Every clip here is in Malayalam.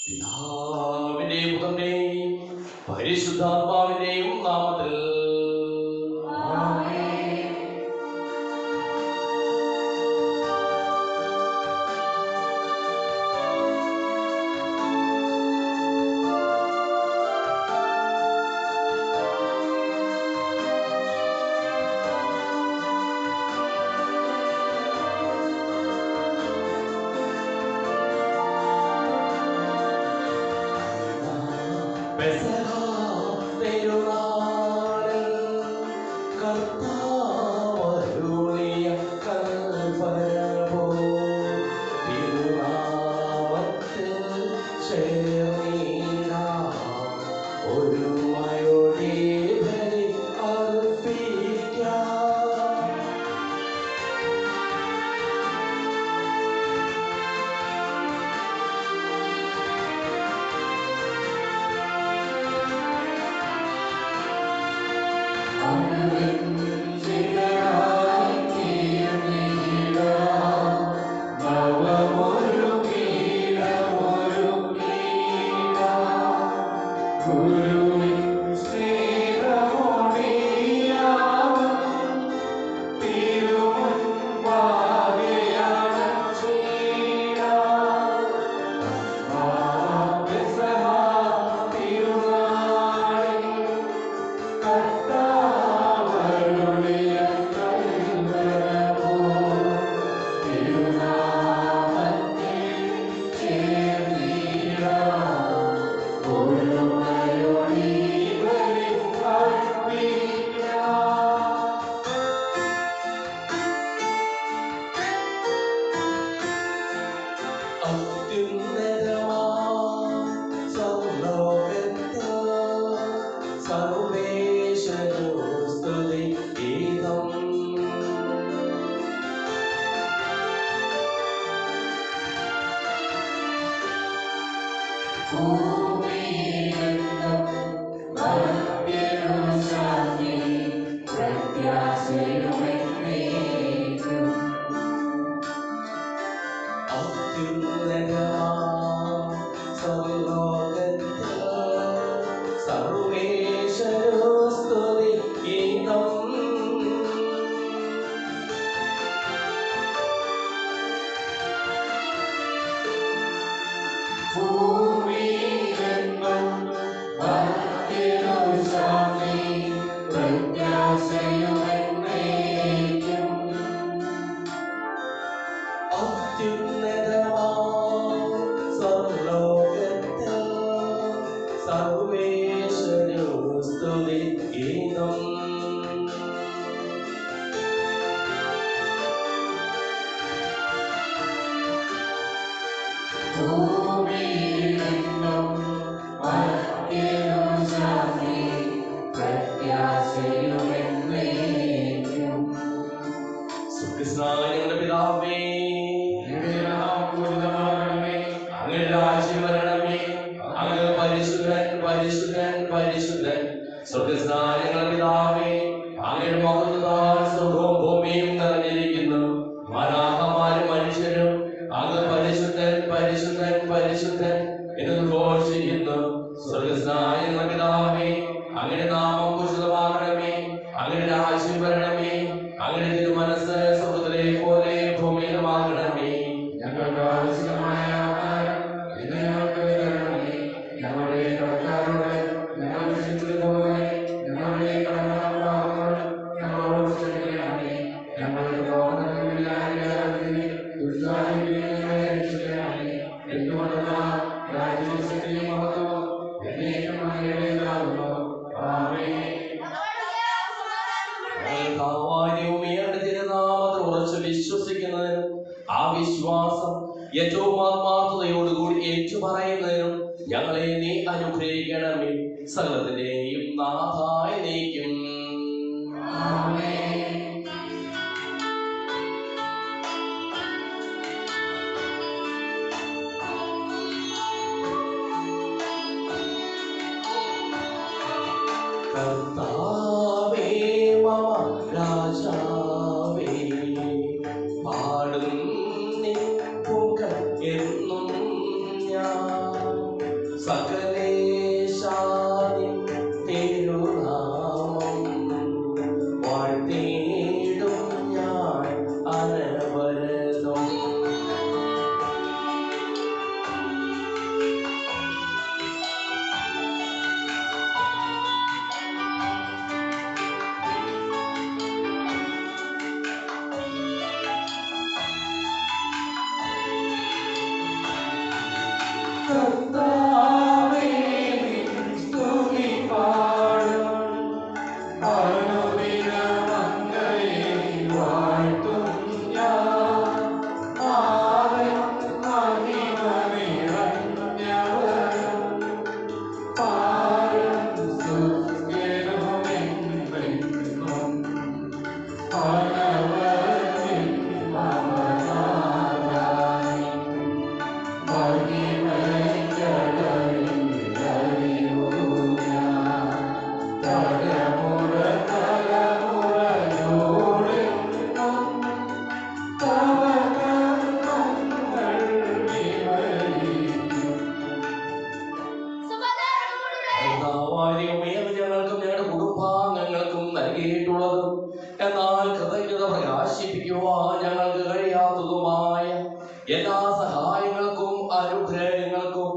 പിതാവിന്റെയും പുത്രന്റെയും പരിശുദ്ധാത്മാവിന്റെയും നാമത്തിൽ പാടും നിൻ പുക എന്നും ഞാൻ സകലേശാനി തിരുനാമം വാഴ്ത്തിയിടും ഞാൻ അനവരതം. ഞങ്ങൾക്കും ഞങ്ങളുടെ കുടുംബാംഗങ്ങൾക്കും നൽകിയിട്ടുള്ളതും എന്നാൽ കൃതജ്ഞത പ്രകാശിപ്പിക്കുവാൻ ഞങ്ങൾക്ക് കഴിയാത്തതുമായ എല്ലാ സഹായങ്ങൾക്കും അനുഗ്രഹങ്ങൾക്കും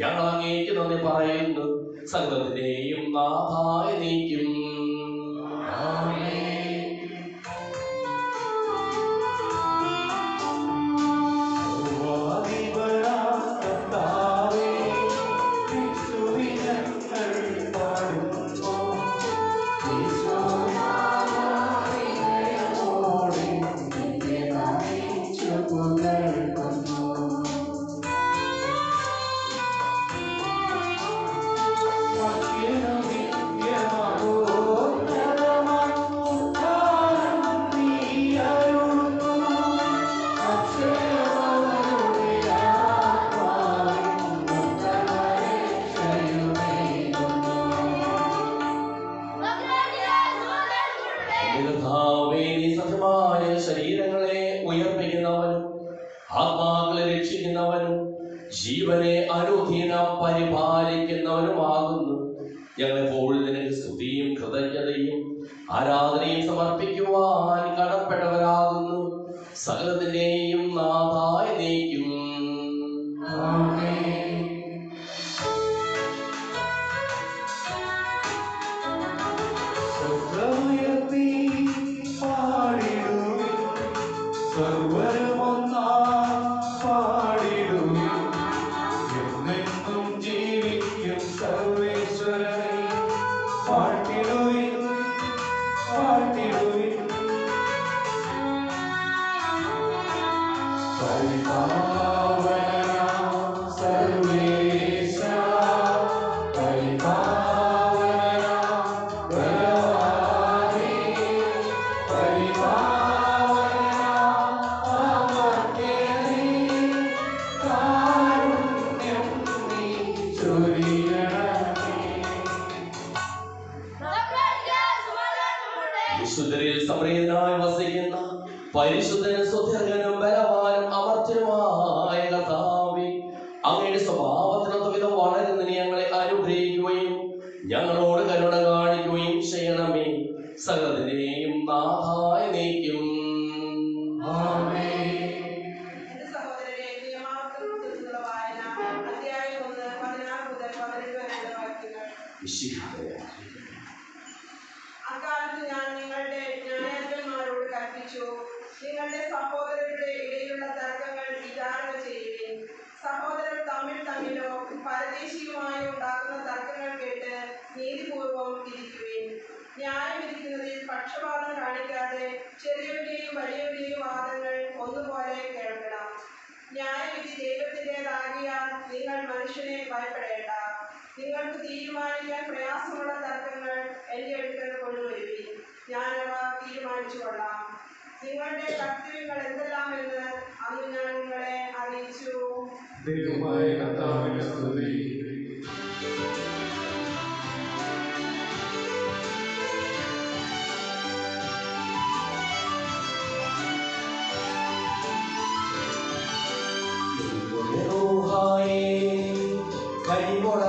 ഞങ്ങൾ അങ്ങേക്ക് നന്ദി പറയുന്നു. സകലത്തിന്റെയും നാഥായ നീക്കും. ശരീരങ്ങളെ ഉയർപ്പിക്കുന്നവനും ആത്മാക്കളെ രക്ഷിക്കുന്നവനും ജീവനെ അനുദിനം പരിപാലിക്കുന്നവനുമാകുന്നു. ഞങ്ങളെപ്പോൾ നിനക്ക് സ്തുതിയും കൃതജ്ഞതയും ആരാധനയും സമർപ്പിക്കുവാൻ കടപ്പെട്ടവരാകുന്നു. സകലത്തിന്റെയും നാഥായ നീക്കും. വിശുദ്ധരിൽ സമൃദ്ധനായി വസിക്കുന്ന പരിശുദ്ധനും സുദീർഘനും ബലവാനും അമർത്യനുമായ കർത്താവേ, അങ്ങയുടെ സ്വഭാവത്തിനൊത്ത വിധം വളരുന്നതിന് ഞങ്ങളെ അനുഗ്രഹിക്കുകയും ഞങ്ങളോട് കരുണ കാണിക്കുകയും ചെയ്യണമേ. സകലത്തിന്റെയും നാഥായ നീക്കും. അക്കാലത്ത് ഞാൻ നിങ്ങളുടെ ന്യായാധിപന്മാരോട് കൽപ്പിച്ചു, നിങ്ങളുടെ സഹോദരരുടെ ഇടയിലുള്ള തർക്കങ്ങൾ വിചാരണ ചെയ്യുകയും സഹോദരർ തമ്മിലോ പരദേശിയുമായോ ഉണ്ടാക്കുന്ന തർക്കങ്ങൾ കേട്ട് നീതിപൂർവം വിധിക്കുകയും ന്യായം വിധിക്കുന്നതിൽ പക്ഷപാതം കാണിക്കാതെ ചെറിയവരുടെയും വലിയവരുടെയും വാദങ്ങൾ ഒന്നുപോലെ കേൾക്കണം. ന്യായവിധി ദൈവത്തിൻ്റെതാകിയാൽ നിങ്ങൾ മനുഷ്യനെ ഭയപ്പെടേണ്ട. നിങ്ങൾക്ക് തീരുമാനിക്കാൻ പ്രയാസമുള്ള തർക്കങ്ങൾ എൻ്റെ അടുക്കൽ കൊണ്ടുവരുവിൻ, ഞാനവ തീരുമാനിച്ചു കൊള്ളാം. നിങ്ങളുടെ കർത്തവ്യങ്ങൾ എന്തെല്ലാമെന്ന് അന്ന് ഞാൻ നിങ്ങളെ അറിയിച്ചു. ദൈവമായ കർത്താവിന്റെ സ്തുതി. കഴിവോടെ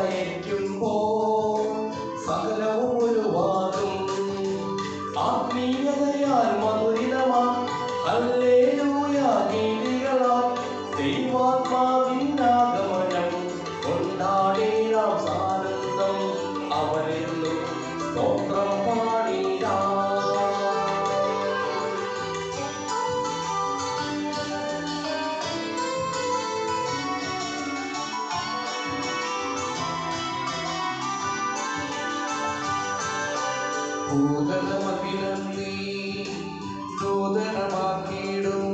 ഭൂതലമഖിലം നീ നൂതനമാക്കിയിടും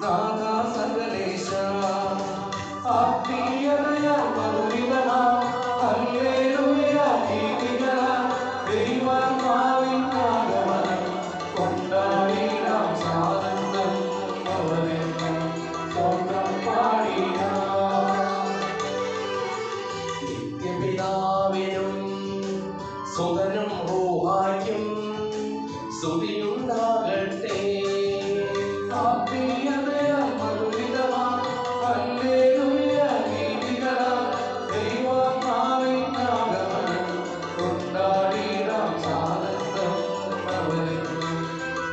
നാഥാ സകലേശ. ആത്മീയതയാൽ മധുരിതമാം ഹല്ലേലൂയ ഗീതികളാൽ ദൈവാത്മാവിൻ ആഗമനം കൊണ്ടാടിടാം സാനന്ദം അവനെന്നും സ്വന്തം പാടിടാം. നിത്യപിതാവിനും സുതനും റൂഹായ്ക്കും സ്തുതിയുണ്ടാകട്ടെ. ആത്മീയതയാൽ മധുരിതമാം ഹല്ലേലൂയ ഗീതികളാൽ ദൈവാത്മാവിൻ ആഗമനം കൊണ്ടാടിടാം സാനന്ദം അവനെന്നും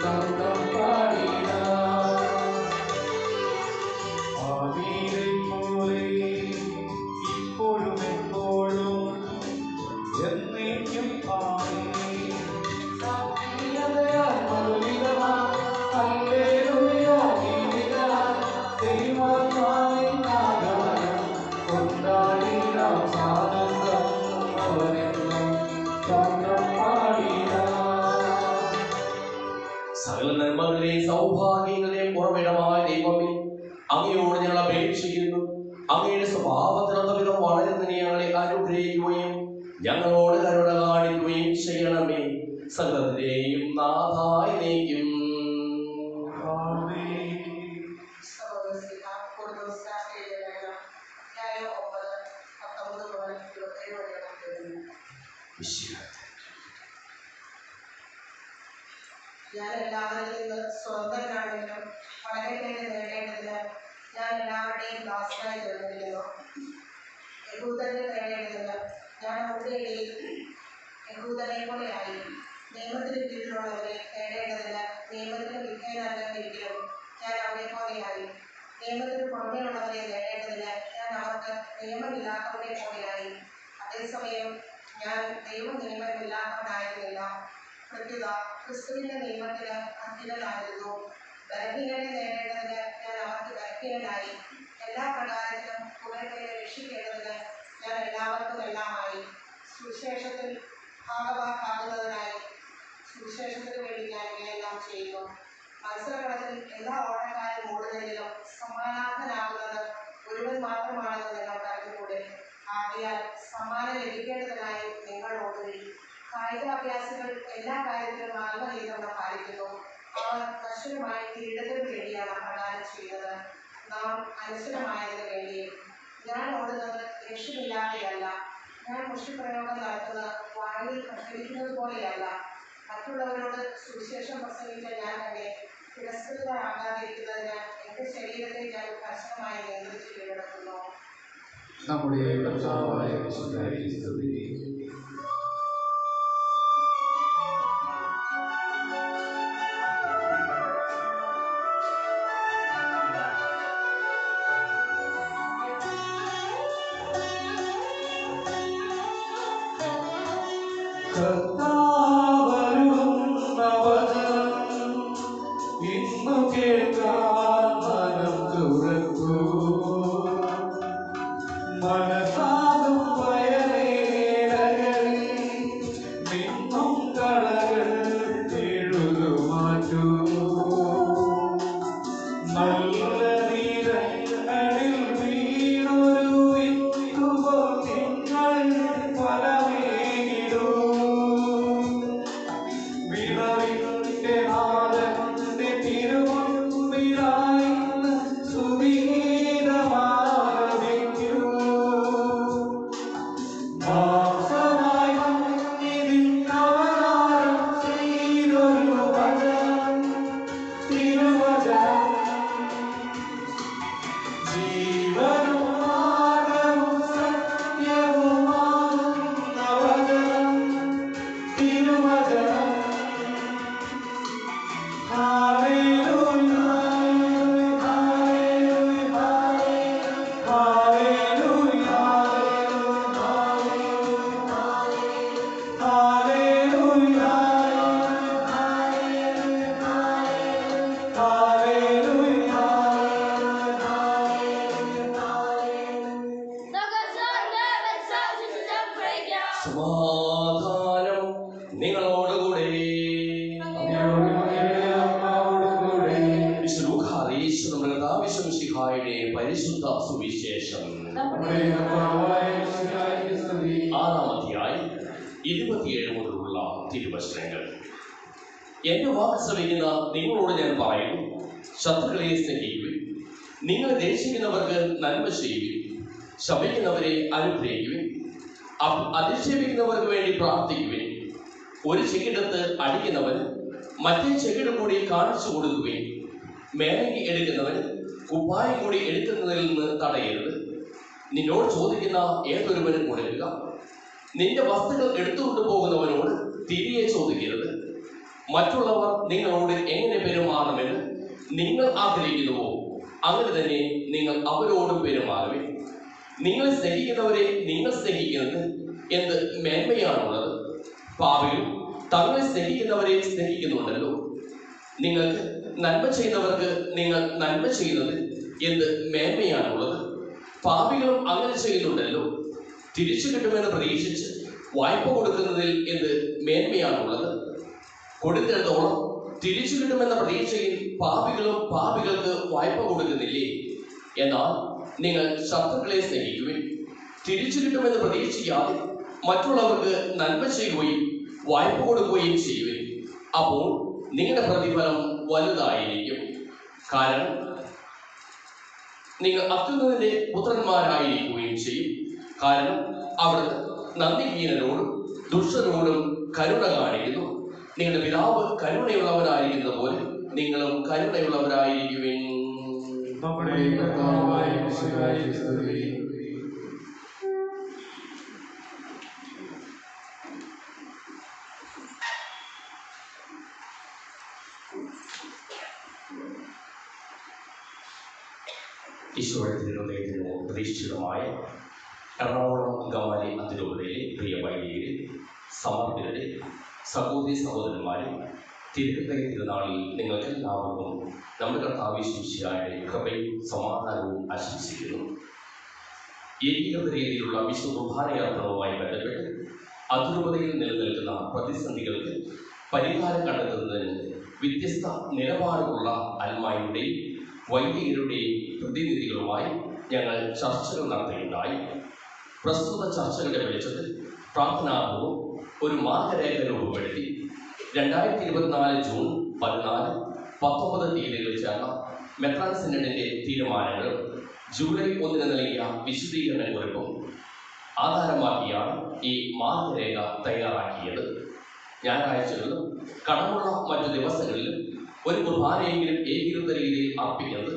സ്വന്തം പാടിടാം. ആദിയിലെപ്പോലെ ഇപ്പോഴും എപ്പോഴും എന്നേക്കും ആമേൻ. ആത്മീയതയാൽ മധുരിതമാം ഹല്ലേലൂയ ഗീതികളാൽ ദൈവാത്മാവിൻ ആഗമനം കൊണ്ടാടിടാം സാനന്ദം അവനെന്നും സ്വന്തം പാടിടാം. സകല നന്മകളെയും സൗഭാഗ്യങ്ങളെയും ഉറവിടമായ ദൈവമേ, അങ്ങയോട് ഞങ്ങൾ അപേക്ഷിക്കുന്നു. അങ്ങയുടെ സ്വഭാവത്തിനൊത്ത വിധം വളരുന്നതിന് ഞങ്ങളെ അനുഗ്രഹിക്കുകയും ഞങ്ങളോട് കരുണ കാണിക്കുകയും ചെയ്യണമേ. സകലത്തിലെയും നാഥായി നീക്കും. ആമേൻ. ഞാൻ എല്ലാവരിൽ നിന്ന് സ്വതന്ത്രനാണെങ്കിലും വളരെ പേര് നേടേണ്ടതിന് ഞാൻ എല്ലാവരുടെയും ദാസനായി തീർന്നിരിക്കുന്നു. യഹൂദനെ നേടേണ്ടതിന് ഞാൻ അവരുടെ ഇടയിൽ യഹൂദനെ പോലെയായി. നിയമത്തിന് കീഴിലുള്ളവരെ നേടേണ്ടതിന് നിയമത്തിന് വിധേയനല്ലെങ്കിലും ഞാൻ അവരെ പോലെയായി. നിയമത്തിന് പുറമേയുള്ളവരെ നേടേണ്ടതിന് ഞാൻ അവർക്ക് നിയമമില്ലാത്തവരെ പോലെയായി. അതേസമയം ഞാൻ നിയമമില്ലാത്തവനായിരുന്നില്ല. പ്രത്യുത ക്രിസ്തുവിന്റെ നിയമത്തിന് അധീനനായിരുന്നു. ബലഹീനനെ നേടേണ്ടതിന് ഞാൻ അവർക്ക് ബലഹീനനായി. എല്ലാ പ്രകാരത്തിലും കുറെ പേരെ രക്ഷിക്കേണ്ടതിന് ഞാൻ എല്ലാവർക്കും എല്ലാമായി. സുവിശേഷത്തിൽ ഭാഗവാക്കാകുന്നതിനായി സുവിശേഷത്തിന് വേണ്ടി ഞാൻ ഇവയെല്ലാം ചെയ്യുന്നു. മത്സരകളത്തിൽ എല്ലാ ഓട്ടക്കാരും ഓടുന്നതിലും സമ്മാനാർഹനാകുന്നത് ഒരുവൻ മാത്രമാണെന്ന് നിങ്ങൾക്ക് അറിഞ്ഞുകൂടെ. ആകയാൽ സമ്മാനം ലഭിക്കേണ്ടതിനായി നിങ്ങൾ ഓടുകയും. കായികാഭ്യാസികൾ എല്ലാ കാര്യത്തിലും ആത്മനിയന്ത്രണം പാലിക്കുന്നു. അവർ നശ്വരമായ കിരീടത്തിന് വേണ്ടിയാണ് പ്രദാനം ചെയ്യുന്നത്, നാം അനശ്വരമായതിനു വേണ്ടിയും. ഞാൻ ഓടുന്നത് ലക്ഷ്യമില്ലാതെയല്ല. ഞാൻ മുഷ്ടിപ്രയോഗം നടത്തുന്നത് വായിൽ പ്രസരിക്കുന്നത് പോലെയല്ല. മറ്റുള്ളവരോട് സുവിശേഷം പ്രസംഗിച്ച ഞാൻ തന്നെ തിരസ്കൃതരാകാതിരിക്കുന്നതിന് എൻ്റെ ശരീരത്തെ ഞാൻ കർശനമായി നിയന്ത്രിച്ച് കീഴടക്കുന്നു. നമ്മുടെ കർത്താവായ യേശുവിനെ സ്തുതി. കർത്താവരുളുന്ന വചനം ഇന്നു കേൾക്കാൻ മനം തുറക്കൂ. മനസാകും വയലേലകളിൽ നിന്നും കളകൾ എഴുതുമാറ്റൂ. നല്ല നീരങ്ങളിൽ വീണൊരു വിത്തുപോൽ നിങ്ങൾ ഫലമേകിടൂ. വിളവിന്റെ നാഥന്റെ തിരുമുൻപിലായി സ്തുതിഗീതമാലപിക്കൂ. മാംസമായി വന്നിരുന്നവനാരും ചെയ്തൊരു വചനം, തിരുവചനം. ജീവനും മാർഗ്ഗവും സത്യവുമാകുന്ന വചനം, തിരുവചനം. ഹല്ലേലൂയ, ഹല്ലേലൂയ, ഹല്ലേലൂയ, ഹല്ലേലൂയ, സമാധാനം നിങ്ങളോട് നമ്മുടെ കർത്താവായ മിശിഹായ്ക്ക് സ്തുതി. 6-ാം അധ്യായം 27 മുതലുള്ള തിരുവചനങ്ങൾ. എന്റെ വാക്ക് ശ്രമിക്കുന്ന നിങ്ങളോട് ഞാൻ പറയുന്നു, ശത്രുക്കളെ സ്നേഹിക്കുവിൻ, നിങ്ങളെ ദേഷിക്കുന്നവർക്ക് നന്മ ചെയ്യുവിൻ, ശപിക്കുന്നവരെ അനുഗ്രഹിക്കുവിൻ, അധിക്ഷേപിക്കുന്നവർക്ക് വേണ്ടി പ്രാർത്ഥിക്കുവിൻ. ഒരു ചെകിടത്ത് അടിക്കുന്നവൻ മറ്റേ ചെകിട് കൂടി കാണിച്ചു കൊടുക്കുവിൻ. മേലങ്കി എടുക്കുന്നവൻ കുപ്പായം കൂടി എടുക്കുന്നതിൽ നിന്ന് തടയരുത്. നിന്നോട് ചോദിക്കുന്ന ഏതൊരുവനും കൊടുക്കുക. നിന്റെ വസ്തുക്കൾ എടുത്തുകൊണ്ടു പോകുന്നവനോട് തിരികെ ചോദിക്കരുത്. മറ്റുള്ളവർ നിങ്ങളോട് എങ്ങനെ പെരുമാറണമെന്ന് നിങ്ങൾ ആഗ്രഹിക്കുന്നുവോ അങ്ങനെ തന്നെ നിങ്ങൾ അവരോട് പെരുമാറുവിൻ. നിങ്ങളെ സ്നേഹിക്കുന്നവരെ നിങ്ങൾ സ്നേഹിക്കുന്നത് എന്ത് മേന്മയാണുള്ളത്? പാപികൾ തങ്ങളെ സ്നേഹിക്കുന്നവരെ സ്നേഹിക്കുന്നുണ്ടല്ലോ. നിങ്ങൾക്ക് നന്മ ചെയ്യുന്നവർക്ക് നിങ്ങൾ നന്മ ചെയ്യുന്നത് എന്ത് മേന്മയാണുള്ളത്? പാപികളും അങ്ങനെ ചെയ്യുന്നുണ്ടല്ലോ. തിരിച്ചു കിട്ടുമെന്ന് പ്രതീക്ഷിച്ച് വായ്പ കൊടുക്കുന്നതിൽ എന്ത് മേന്മയാണുള്ളത്? കൊടുത്തിടത്തോളം തിരിച്ചു കിട്ടുമെന്ന പ്രതീക്ഷയിൽ പാപികളും പാപികൾക്ക് വായ്പ കൊടുക്കുന്നില്ലേ? എന്നാൽ നിങ്ങൾ ശത്രുക്കളെ സ്നേഹിക്കുവിൻ. തിരിച്ചു കിട്ടുമെന്ന് പ്രതീക്ഷിക്കാതെ മറ്റുള്ളവർക്ക് നന്മ ചെയ്യുകയും വായ്പ കൊടുക്കുകയും ചെയ്യുവിൻ. അപ്പോൾ നിങ്ങളുടെ പ്രതിഫലം വലുതായിരിക്കും. കാരണം നിങ്ങൾ അത്യുന്നതിന്റെ പുത്രന്മാരായിരിക്കുകയും ചെയ്യും. കാരണം അവിടുന്ന് നന്ദിഹീനരോടും ദുഷ്ടരോടും കരുണ കാണിക്കുന്നു. നിങ്ങളുടെ പിതാവ് കരുണയുള്ളവരായിരിക്കുന്നത് പോലെ നിങ്ങളും കരുണയുള്ളവരായിരിക്കുവിൻ. നമ്മുടെ കർത്താവായ മിശിഹായ്ക്ക് സ്തുതി. ഈശോയുടെ തിരുഹൃദയത്തിന് പ്രതീക്ഷിതമായ എറണാകുളം അങ്കമാലി അതിരൂപതയിലെ പ്രിയ വൈദികരെ, സമർപ്പിതരെ, സഹോദരി സഹോദരന്മാരെ, തിരുഹൃദയ തിരുനാളിൽ നിങ്ങൾക്ക് എല്ലാവർക്കും നമ്മുടെ കർത്താവ് യേശുമിശിഹായുടെ കൃപയും സമാധാനവും ആശംസിക്കുന്നു. ഏകീകൃത രീതിയിലുള്ള വിശുദ്ധ കുർബാനയർപ്പണവുമായി ബന്ധപ്പെട്ട് അതിരൂപതയിൽ നിലനിൽക്കുന്ന പ്രതിസന്ധികൾക്ക് പരിഹാരം കണ്ടെത്തുന്നതിന് വ്യത്യസ്ത നിലപാടുകളുള്ള അൽമായരുടെയും വൈദികരുടെയും പ്രതിനിധികളുമായി ഞങ്ങൾ ചർച്ചകൾ നടത്തുകയുണ്ടായി. പ്രസ്തുത ചർച്ചകളുടെ വെളിച്ചത്തിൽ പ്രാർത്ഥനാപൂർവ്വം ഒരു മാർഗരേഖ രൂപപ്പെടുത്തി 2024 ജൂൺ 14, 19 തീയതികളിൽ ചേർന്ന മെത്രാൻ സിനഡിന്റെ തീരുമാനങ്ങളും ജൂലൈ 1 നൽകിയ വിശദീകരണ കുറിപ്പും ആധാരമാക്കിയാണ് ഈ മാർഗരേഖ തയ്യാറാക്കിയത്. ഞായറാഴ്ചകളിലും കടമുള്ള മറ്റു ദിവസങ്ങളിലും ഒരു കുർബാനയെങ്കിലും ഏകീകൃത രീതിയിൽ അർപ്പിക്കുന്നത്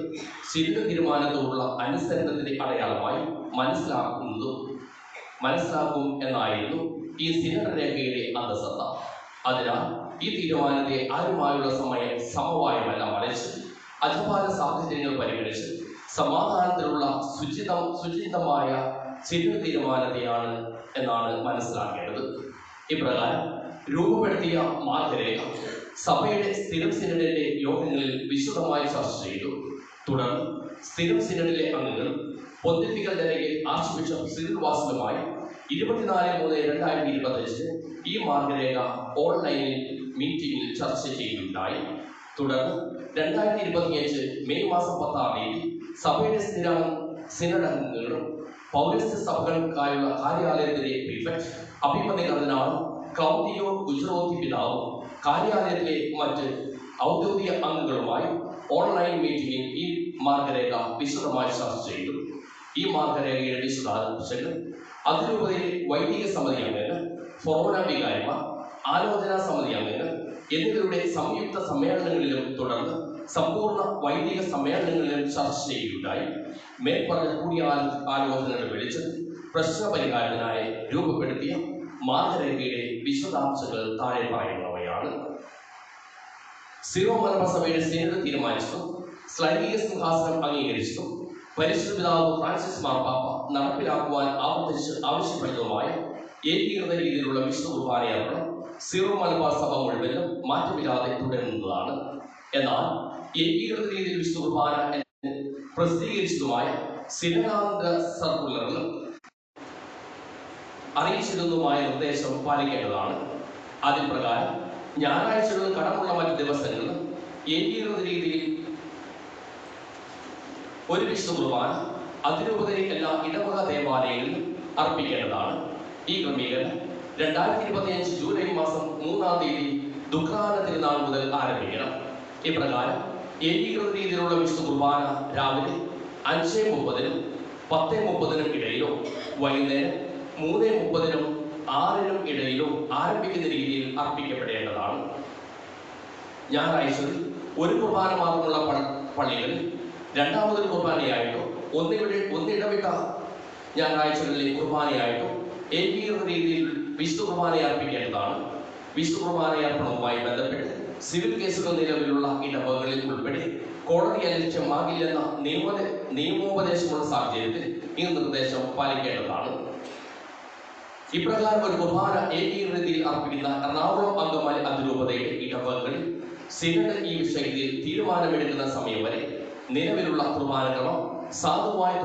സിനഡ് തീരുമാനത്തോടുള്ള അനുസരണത്തിന്റെ അടയാളമായി മനസ്സിലാക്കും എന്നായിരുന്നു ഈ സിനഡ് രേഖയുടെ അന്തസത്ത. അതിനാൽ ഈ തീരുമാനത്തെ ആരുമായുള്ള സമവായമല്ല മറിച്ച് അജപാല സാഹചര്യങ്ങൾ പരിഗണിച്ച് സമാധാനത്തിലുള്ള സുചിതമായ സിനഡ് തീരുമാനത്തെയാണ് എന്നാണ് മനസ്സിലാക്കേണ്ടത്. ഇപ്രകാരം രൂപപ്പെടുത്തിയ മാർഗരേഖ സഭയുടെ സ്ഥിരം സിനഡിന്റെ യോഗങ്ങളിൽ വിശദമായി ചർച്ച ചെയ്തു. തുടർന്ന് സ്ഥിരം സിനഡിലെ അംഗങ്ങൾ pontifical delegate archbishop Cyril വാസലുമായി 24/3/2025 ഈ മാർഗരേഖ ഓൺലൈനിൽ മീറ്റിംഗിൽ ചർച്ച ചെയ്യുകയുണ്ടായി. തുടർന്ന് 2025 മെയ് മാസം 10-ാം തീയതി സഭയുടെ സ്ഥിരം സിനഡ് അംഗങ്ങളും പൗരസ്ത്യ സഭകൾക്കായുള്ള കാര്യാലയത്തിലെ പ്രീഫെക്ട് അഭിമന്യ കർദിനാളും ക്ലൗദിയോ ഗുജറോത്തി പിതാവും കാര്യാലയത്തിലെ മറ്റ് ഔദ്യോഗിക അംഗങ്ങളുമായി ഓൺലൈൻ മീറ്റിംഗിൽ ഈ മാർഗരേഖ വിശദമായി ചർച്ച ചെയ്തു. ഈ മാർഗരേഖയുടെ വിശദാംശങ്ങൾ അതിരൂപതയിലെ വൈദിക സമിതി അംഗങ്ങൾ, ഫൊറോന വികാരിമാർ, ആലോചനാ സമിതി അംഗങ്ങൾ എന്നിവരുടെ സംയുക്ത സമ്മേളനങ്ങളിലും തുടർന്ന് സമ്പൂർണ്ണ വൈദിക സമ്മേളനങ്ങളിലും ചർച്ച ചെയ്യുകയുണ്ടായി. മേൽപ്പറഞ്ഞ കൂടിയാലോചനകളുടെ വെളിച്ചത്തിൽ പ്രശ്ന പരിഹാരത്തിനായി രൂപപ്പെടുത്തിയ മാർഗരേഖയുടെ വിശദാംശങ്ങൾ താഴെ പറയുന്നവയാണ്. സിറോ മലബാർ സഭയുടെ സിനഡ് തീരുമാനിച്ചതും ശ്ലൈംഗിക സിംഹാസനം അംഗീകരിച്ചതും പരിശുദ്ധ പിതാവ് ഫ്രാൻസിസ് മാർപ്പാപ്പ നടപ്പിലാക്കുവാൻ ആവശ്യപ്പെട്ടതുമായ ഏകീകൃത രീതിയിലുള്ള വിശുദ്ധ കുർബാനയർപ്പണം സിറോ മലബാർ സഭ മുഴുവനും മാറ്റമില്ലാതെ തുടരുന്നതാണ്. എന്നാൽ ഏകീകൃത രീതിയിൽ വിശുദ്ധ കുർബാന പ്രസിദ്ധീകരിച്ചതുമായ സിനഡാന്തര സർക്കുലറിൽ അറിയിച്ചിരുന്നതുമായ നിർദ്ദേശം പാലിക്കേണ്ടതാണ്. അതിൻ പ്രകാരം ഞായറാഴ്ചകളിലും കടമുള്ള മറ്റു ദിവസങ്ങളിലും ഏകീകൃത രീതിയിൽ ഒരു വിശുദ്ധ കുർബാന അതിരൂപതയിലെ എല്ലാ ഇടവക ദേവാലയങ്ങളിലും അർപ്പിക്കേണ്ടതാണ്. ഈ ക്രമീകരണം 2025 ജൂലൈ മാസം 3-ാം തീയതി ദുഃഖാന തിരുനാൾ മുതൽ ആരംഭിക്കണം. ഇപ്രകാരം ഏകീകൃത രീതിയിലുള്ള വിശുദ്ധ കുർബാന രാവിലെ 5:30-നും 10:30-നും ഇടയിലോ വൈകുന്നേരം 3:30-നും 6-നും ഇടയിലോ ആരംഭിക്കുന്ന രീതിയിൽ അർപ്പിക്കപ്പെടേണ്ടതാണ്. ഞായറാഴ്ചകളിൽ ഒരു കുർബാന മാത്രമുള്ള പള്ളികളിൽ രണ്ടാമതൊരു കുർബാനയായിട്ടോ ഒന്നിടവിട്ട ഞായറാഴ്ചകളിലെ കുർബാനയായിട്ടോ ഏകീകൃത രീതിയിൽ വിശുദ്ധ കുർബാന അർപ്പിക്കേണ്ടതാണ്. വിശുദ്ധ കുർബാനയർപ്പണവുമായി ബന്ധപ്പെട്ട് സിവിൽ കേസുകൾ നിലവിലുള്ള ഇടവകളിൽ ഉൾപ്പെടെ കോടതി അലക്ഷ്യമാകില്ലെന്ന നിയമോപദേശമുള്ള സാഹചര്യത്തിൽ ഈ നിർദ്ദേശം പാലിക്കേണ്ടതാണ്. ഇപ്രകാരം ഒരു കുർബാന ഏകീകൃത രീതിയിൽ അർപ്പിക്കുന്ന എറണാകുളം അങ്കമാലി അതിരൂപതയുടെ ഇടവകളിൽ സിനഡ് ഈ വിഷയത്തിൽ തീരുമാനമെടുക്കുന്ന സമയം വരെ നിലവിലുള്ള കുർബാനക്രമം സാധുവായി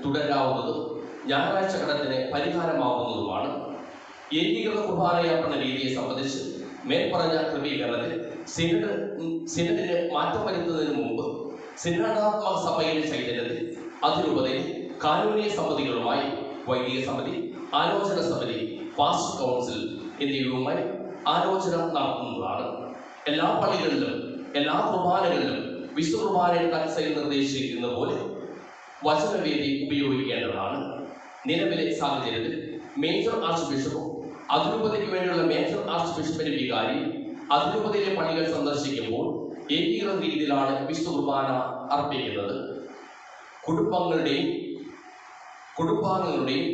തുടരാവുന്നതും ഞായറാഴ്ച കടത്തിന് പരിഹാരമാവുന്നതുമാണ്. ഏകീകൃത കുർബാനയർപ്പണ രീതിയെ സംബന്ധിച്ച് മേൽപ്പറഞ്ഞ ക്രമീകരണത്തിൽ സിനഡിന് മാറ്റം വരുത്തുന്നതിന് മുമ്പ് സിനഡാത്മക സഭയിലെ ചൈതന്യത്തിൽ അതിരൂപതയിൽ കാനൂനിക സമിതികളുമായി വൈദിക സമിതി, ആലോചന സമിതി, പാസ്റ്റർ കൗൺസിൽ എന്നിവയുമായി ആലോചന നടത്തുന്നതാണ്. എല്ലാ പള്ളികളിലും എല്ലാ കുർബാനകളിലും വിശുദ്ധ കുർബാനയുടെ തത്സയിൽ നിർദ്ദേശിച്ചിരിക്കുന്ന പോലെ വചനവേദി ഉപയോഗിക്കേണ്ടതാണ്. നിലവിലെ സാഹചര്യത്തിൽ മേജർ ആർച്ച് ബിഷപ്പും അതിരൂപതയ്ക്ക് വേണ്ടിയുള്ള മേജർ ആർച്ച് ബിഷപ്പിന്റെ വികാരിയും അതിരൂപതയിലെ പള്ളികൾ സന്ദർശിക്കുമ്പോൾ ഏകീകൃത രീതിയിലാണ് വിശുദ്ധ കുർബാന അർപ്പിക്കുന്നത്. കുടുംബാംഗങ്ങളുടെയും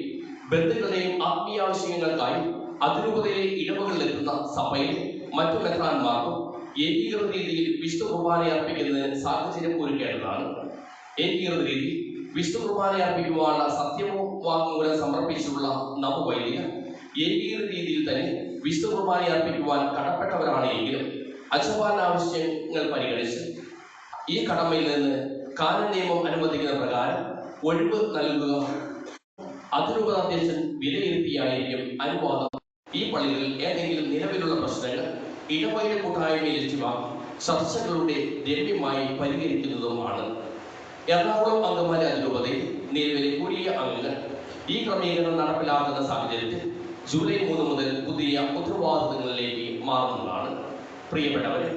ബന്ധുക്കളുടെയും ആത്മീയാവശ്യങ്ങൾക്കായി അതിരൂപതയിലെ ഇടവകളിലെത്തുന്ന സഭയിലെ മറ്റു മെത്രാന്മാർക്കും ഏകീകൃത രീതിയിൽ വിശുദ്ധ കുർബാന അർപ്പിക്കുന്നതിന് സാഹചര്യം ഒരുക്കേണ്ടതാണ്. ഏകീകൃത രീതിയിൽ വിശുദ്ധ കുർബാന അർപ്പിക്കുവാനുള്ള സത്യവാങ്മൂലം സമർപ്പിച്ചുള്ള നവവൈദികർ ഏകീകൃത രീതിയിൽ തന്നെ വിശുദ്ധ കുർബാന അർപ്പിക്കുവാൻ കടപ്പെട്ടവരാണ് എങ്കിലും അച്ചപാലന ആവശ്യങ്ങൾ പരിഗണിച്ച് ഈ കടമയിൽ നിന്ന് കാനൂൻ നിയമം അനുവദിക്കുന്ന പ്രകാരം ഒഴിവ് നൽകുക അതിരൂപത അധ്യക്ഷൻ വിലയിരുത്തിയായിരിക്കും അനുവാദം. ഈ പള്ളികളിൽ ഏതെങ്കിലും നിലവിലുള്ള പ്രശ്നങ്ങൾ ഇടവക കൂട്ടായ്മയിൽ ലക്ഷ്യമാക്കി ചർച്ചകളുടെ രമ്യമായി പരിഹരിക്കുന്നതുമാണ്. എറണാകുളം അങ്കമാലി അതിരൂപതയിൽ നിലവിലെ കൂടിയ അംഗങ്ങൾ ഈ ക്രമീകരണം നടപ്പിലാക്കുന്ന സാഹചര്യത്തിൽ ജൂലൈ 3 മുതൽ പുതിയ ഉത്തരവാദിത്തങ്ങളിലേക്ക് മാറുന്നതാണ്. പ്രിയപ്പെട്ടവരെ,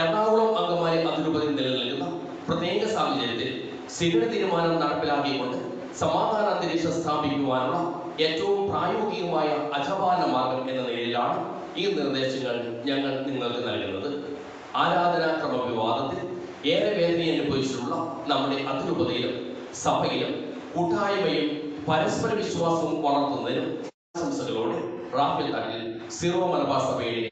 എറണാകുളം അങ്കമാലി അതിരൂപതയിൽ നിലനിൽക്കുന്ന പ്രത്യേക സാഹചര്യത്തിൽ സിനഡ് തീരുമാനം നടപ്പിലാക്കിക്കൊണ്ട് സമാധാന അന്തരീക്ഷം സ്ഥാപിക്കുവാനുള്ള ഏറ്റവും പ്രായോഗികമായ അജപാലന മാർഗം എന്ന നിലയിലാണ് ഈ നിർദ്ദേശങ്ങൾ ഞങ്ങൾ നിങ്ങൾക്ക് നൽകുന്നത്. ആരാധനാ ക്രമവിവാദത്തിൽ ഏറെ വേദന അനുഭവിച്ചിട്ടുള്ള നമ്മുടെ അതിരൂപതയിലും സഭയിലും കൂട്ടായ്മയും പരസ്പര വിശ്വാസവും വളർത്തുന്നതിനും ആശംസകളോടെ റാഫേൽ തട്ടിൽ സീറോ മലബാർ സഭയുടെ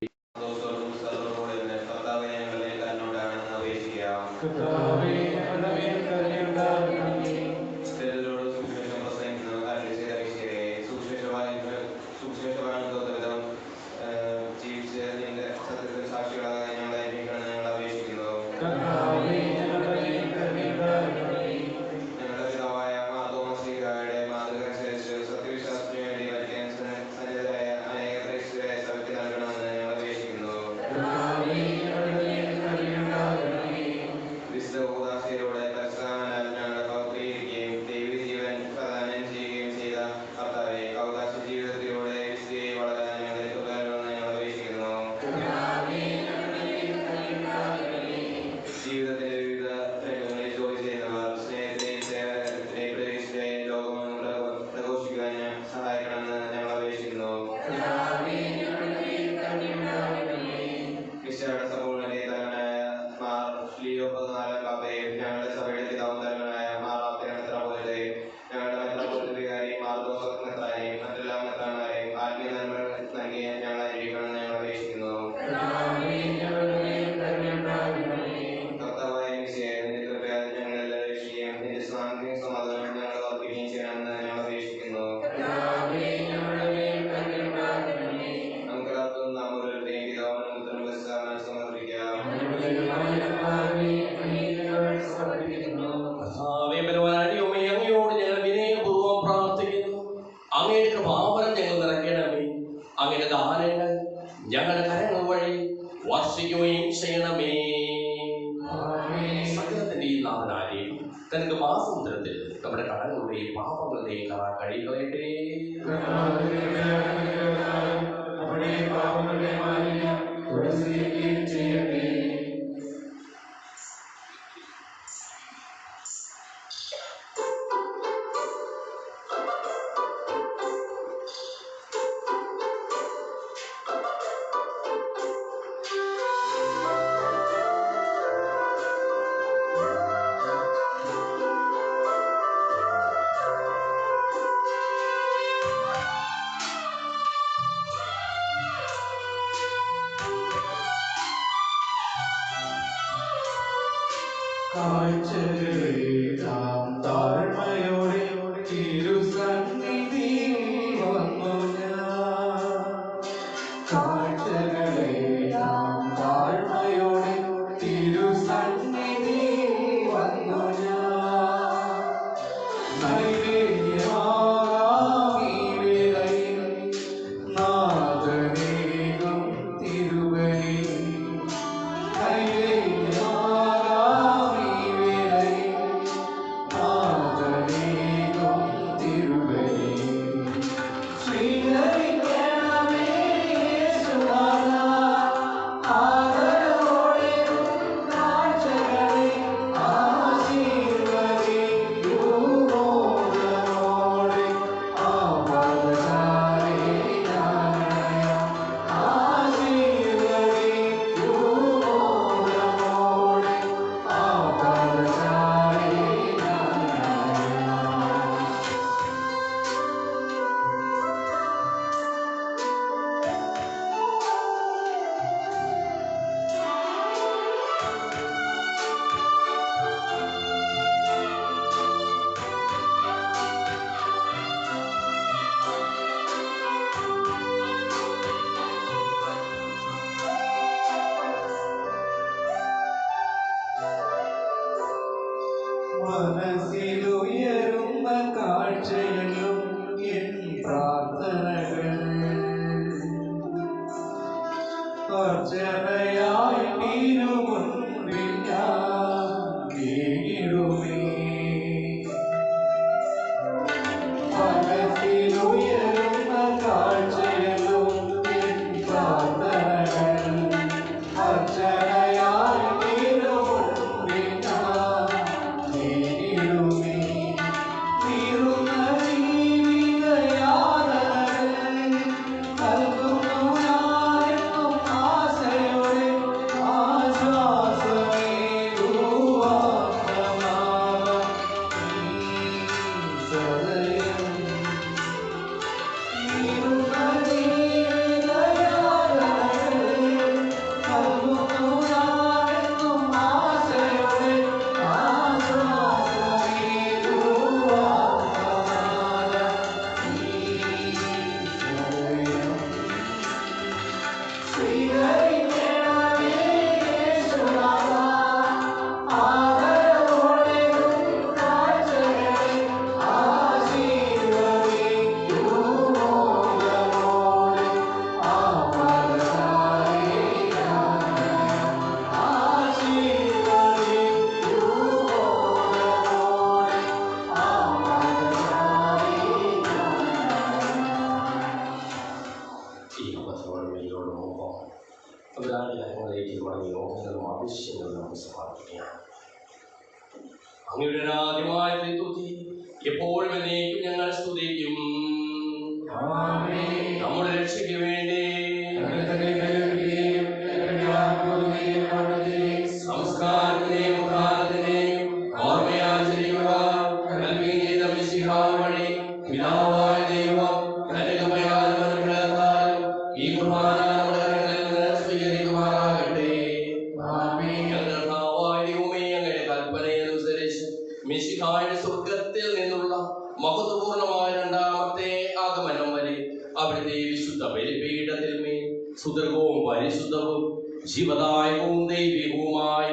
മനസ്സിലുയരുന്ന കാഴ്ചയെന്നും എൻ പ്രാർത്ഥനകൾ അർച്ചനയായി തിരുമുൻപിൽ ഞാൻ വീഴുമേ. മനസ്സിലുയരുന്ന കാഴ്ചയെന്നും എൻ പ്രാർത്ഥനകൾ അർച്ചനയായി തിരുമുൻപിൽ ഞാൻ വീഴുമേ. നീറുന്ന ജീവിതയാതനകൾ നൽകുന്നു ഞാനെന്നും ആശയോടെ ആശ്വാസമേകുവാനാകാം ഈ സദയം. നീറുന്ന ജീവിതയാതനകൾ നൽകുന്നു ഞാനെന്നും ആശയോടെ ആശ്വാസമേകുവാനാകാം ഈ സദയം. സ്വീകരിക്കണമേ യേശുനാഥാ, ആദരവോടെ കാഴ്ചകളെ ആശീർവദിക്കൂ മോദമോടെ. ആപദകാലേ ആശീർവദിക്കൂ മോദമോടെ. ആപദകാലേ ഈ പത്രത്തോടും ഇതിനോടും ഒപ്പം അവരാണ് കാര്യങ്ങളിലേക്ക് തുടങ്ങിയ യോഗങ്ങളും ആവശ്യങ്ങളും നമുക്ക് സമർപ്പിക്കുകയാണ്. അങ്ങയുടെ ആദ്യമായ ത്രിത്വത്തെ എപ്പോഴും എന്നേക്കും ഞങ്ങൾ സ്തുതിക്കും. ആമേൻ. നമ്മുടെ രക്ഷയ്ക്ക് വേണ്ടി സംസ്കാരത്തിനെയും കാലത്തിനെയും ഓർമ്മയാചരിക്കുക. നൽകുകയും ചെയ്ത മിശിഹാ വഴി പിതാവായ ദൈവം തന്റെ കൃപയാലും അനുഗ്രഹത്താലും ഈ കുർബാന നമ്മുടെ കരങ്ങളിൽ നിന്ന് സ്വീകരിക്കുമാറാകട്ടെ. ഞങ്ങളുടെ കർത്താവായ ദൈവമേ, അങ്ങയുടെ കൽപ്പനയനുസരിച്ച് മിശിഹായുടെ സ്വർഗത്തിൽ നിന്നുള്ള മഹത്വപൂർണമായ രണ്ടാമത്തെ ആഗമനം വരെ അവിടുത്തെ വിശുദ്ധ ബലിപീഠത്തിൽ മേൽ സുദീർഘവും പരിശുദ്ധവും ജീവദായകവും ദൈവികവുമായ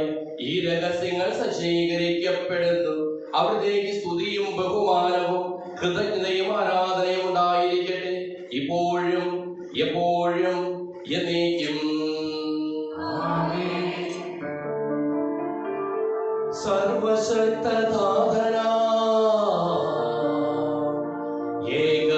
ഈ രഹസ്യങ്ങൾ സജ്ജീകരിക്കപ്പെടുന്നു. അവിടത്തേക്ക് സ്തുതിയും ബഹുമാനവും കൃതജ്ഞതയും ആരാധനയും ഉണ്ടായിരിക്കട്ടെ, ഇപ്പോഴും എപ്പോഴും എന്നേക്കും. സർവശക്തനാഥനാ ഏക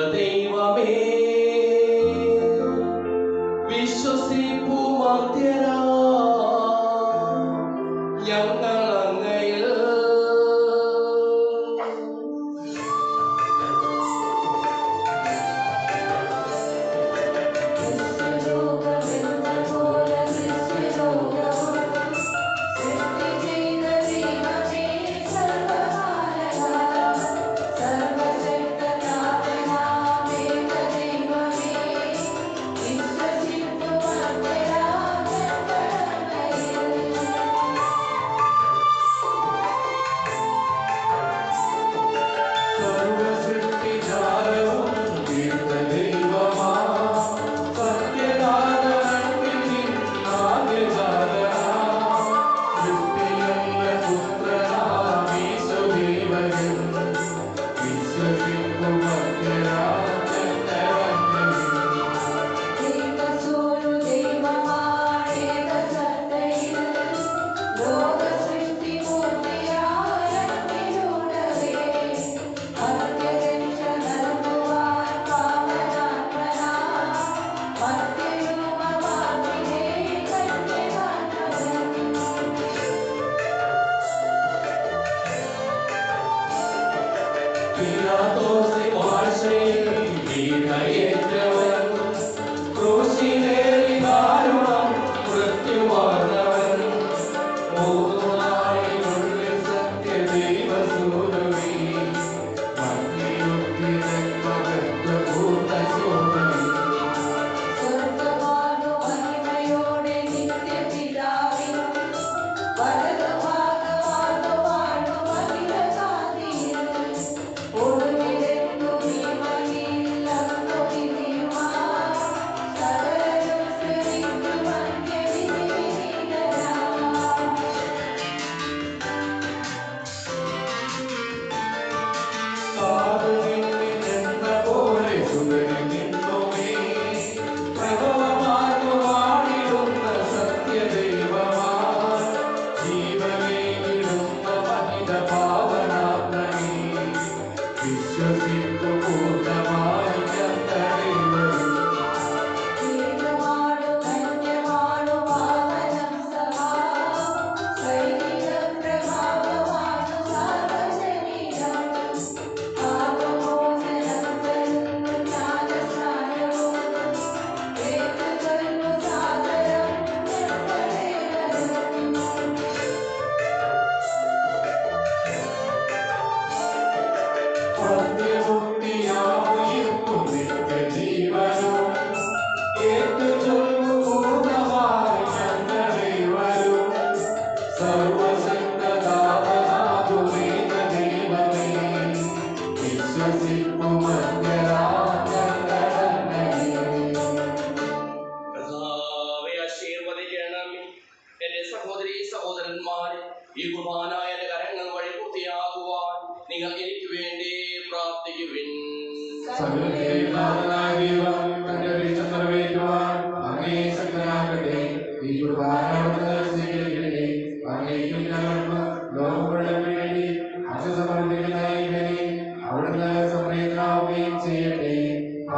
സകലത്തെയും നാഥനായ ദൈവം തന്റെ അഭീഷ്ടം നിറവേറ്റുവാൻ അങ്ങേ ശക്തനാകട്ടെ. ഈ കുർബാന അവിടുന്ന് സ്വീകരിക്കട്ടെ. അങ്ങേക്കും ഞങ്ങൾക്ക് ലോകം മുഴുവൻ വേണ്ടി അങ്ങ് സമർപ്പിക്കുന്ന ഈ ബലി അവിടുന്ന് സംപ്രീതനാവുകയും ചെയ്യട്ടെ.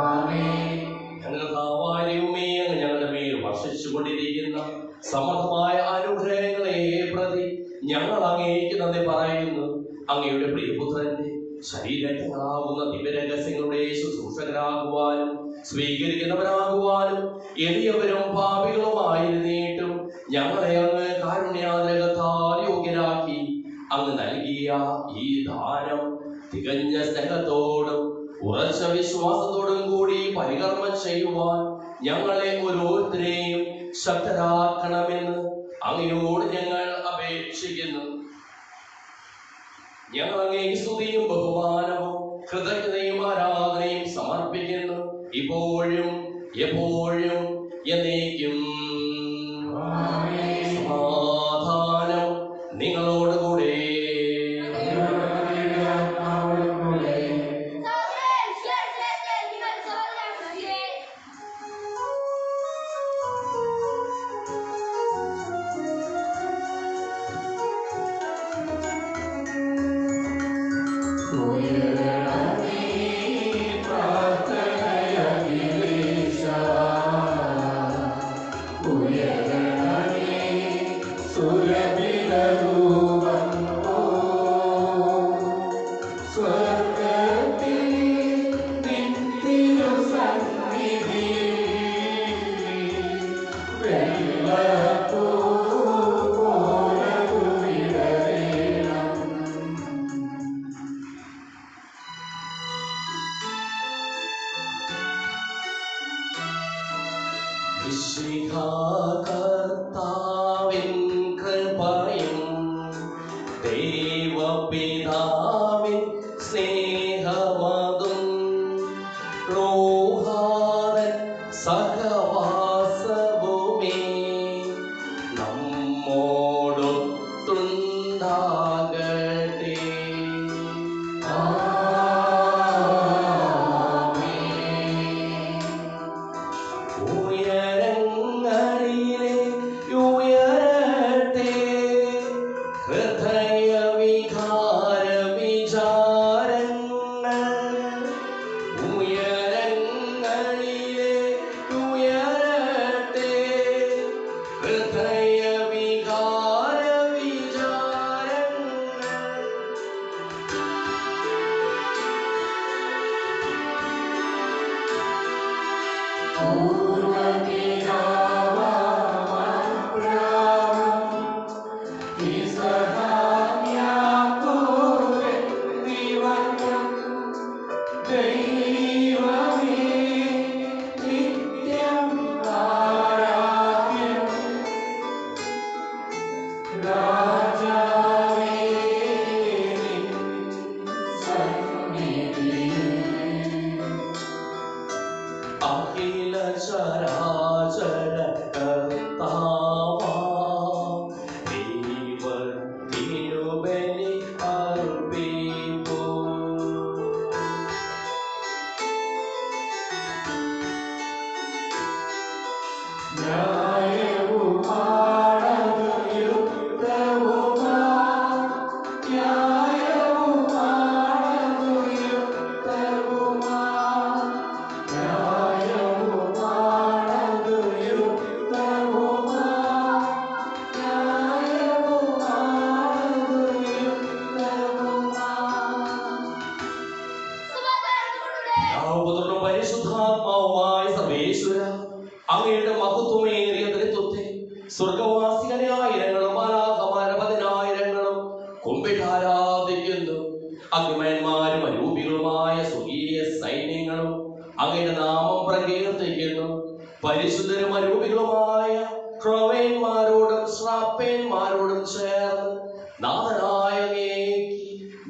ആമേൻ. ദൈവമേ, അങ്ങ് ഞങ്ങളുടെ മേൽ വർഷിച്ചുകൊണ്ടിരിക്കുന്ന സമർത്ഥമായ അനുഗ്രഹങ്ങളെ പ്രതി ഞങ്ങൾ അങ്ങേക്ക് നന്ദി പറയുന്നു. അങ്ങയുടെ പ്രിയപുത്രന്റെ ശരീരങ്ങളാകുന്ന ദിവ്യരഹസ്യങ്ങളുടെ ശുശ്രൂഷകരാകുവാനും സ്വീകരിക്കുന്നവരാകുവാനും എളിയവരും പാപികളുമായിരുന്നിട്ടും ഞങ്ങളെ അങ്ങ് കാരുണ്യാതിരകത്താൽ യോഗ്യരാക്കി അങ്ങ് നൽകിയ ഈ ദാനം തികഞ്ഞ സ്നേഹത്തോടും ഉറച്ച വിശ്വാസത്തോടും കൂടി പരികർമ്മം ചെയ്യുവാൻ ഞങ്ങളെ ഓരോരുത്തരെയും ശക്തരാക്കണമെന്ന് അങ്ങയോട് ഞങ്ങൾ അപേക്ഷിക്കുന്നു. ഞങ്ങൾ അങ്ങേക്ക് സ്തുതിയും ബഹുമാനവും കൃതജ്ഞതയും ആരാധനയും സമർപ്പിക്കുന്നു, ഇപ്പോഴും എപ്പോഴും എന്നേക്കും. സമാധാനം നിങ്ങളോടുകൂടെ. കർത്താവിൻ കൃപയും ദൈവപിതാവിൻ സ്നേഹമതും റൂഹാദൻ സഹവാസവുമേ നമ്മോടൊത്തുണ്ടാകട്ടെ. അഖില ചരാചര കർത്താവാം ദൈവത്തിനു ബലി അർപ്പിപ്പൂ. പരിശുദ്ധാത്മാവുമായ സർവേശ്വര, അങ്ങയുടെ മഹത്വമേറിയ ത്രിത്വത്തെ സ്വർഗവാസികളെ ആയിരങ്ങളും മാലാഖമാരുടെ പതിനായിരങ്ങളും കുമ്പിട്ടാരാധിക്കുന്നു. അഗ്നിമയന്മാരും അരൂപികളുമായ സ്വർഗീയ സൈന്യങ്ങളും അങ്ങയുടെ നാമം പ്രകീർത്തിക്കുന്നു. പരിശുദ്ധരും അരൂപികളുമായ ക്രോവേന്മാരോടും ശ്രാപ്പേന്മാരോടും ചേർന്ന് നാഥനായ അങ്ങേക്ക്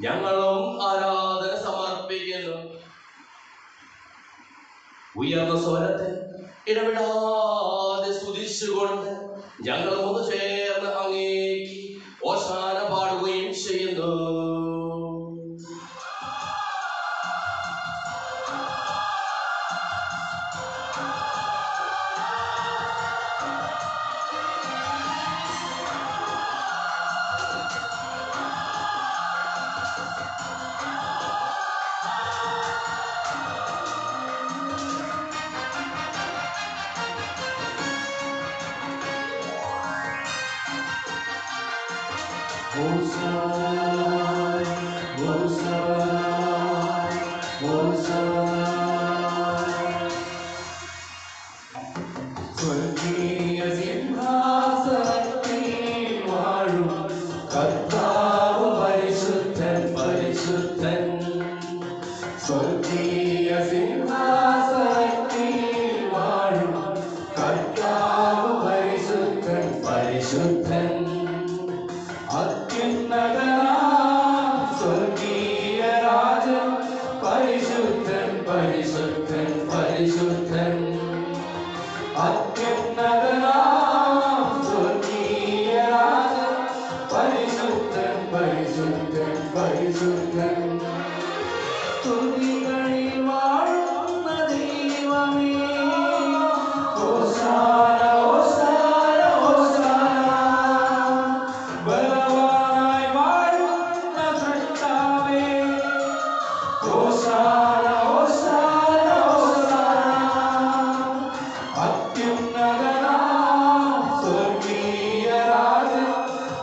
ഞങ്ങളും ആരാധന സമർപ്പിക്കുന്നു. ഉയർന്ന സ്വരത്തിൽ ഇടപെടാതെ സ്തുതിച്ചുകൊണ്ട് ഞങ്ങൾ ഒന്ന് ചേർന്ന് അങ്ങേക്ക് ഓശാന പാടുകയും ചെയ്യുന്നു. സ്വർഗീയ സിംഹാസനത്തിൽ വാഴും കർത്താവ് പരിശുദ്ധൻ പരിശുദ്ധൻ. സ്വർഗീയ സിംഹാസനത്തിൽ വാഴും കർത്താവ് പരിശുദ്ധൻ പരിശുദ്ധൻ. അത്യുന്നതനാം സ്വർഗീയ രാജൻ പരിശുദ്ധൻ പരിശുദ്ധൻ പരിശുദ്ധൻ. അത്യുന്നതനാം സ്വർഗീയ രാജൻ പരിശുദ്ധൻ പരിശുദ്ധൻ പരിശുദ്ധൻ. സ്തുതികളിൽ വാഴുന്ന ദൈവമേ ഹോശാന ഹോശാന ഹോശാന. ബലവാനായി വാഴുന്ന സൃഷ്ടാവേ ഹോശാന ഹോശാന ഹോശാന. അത്യുന്നതനാം സ്വർഗീയ രാജൻ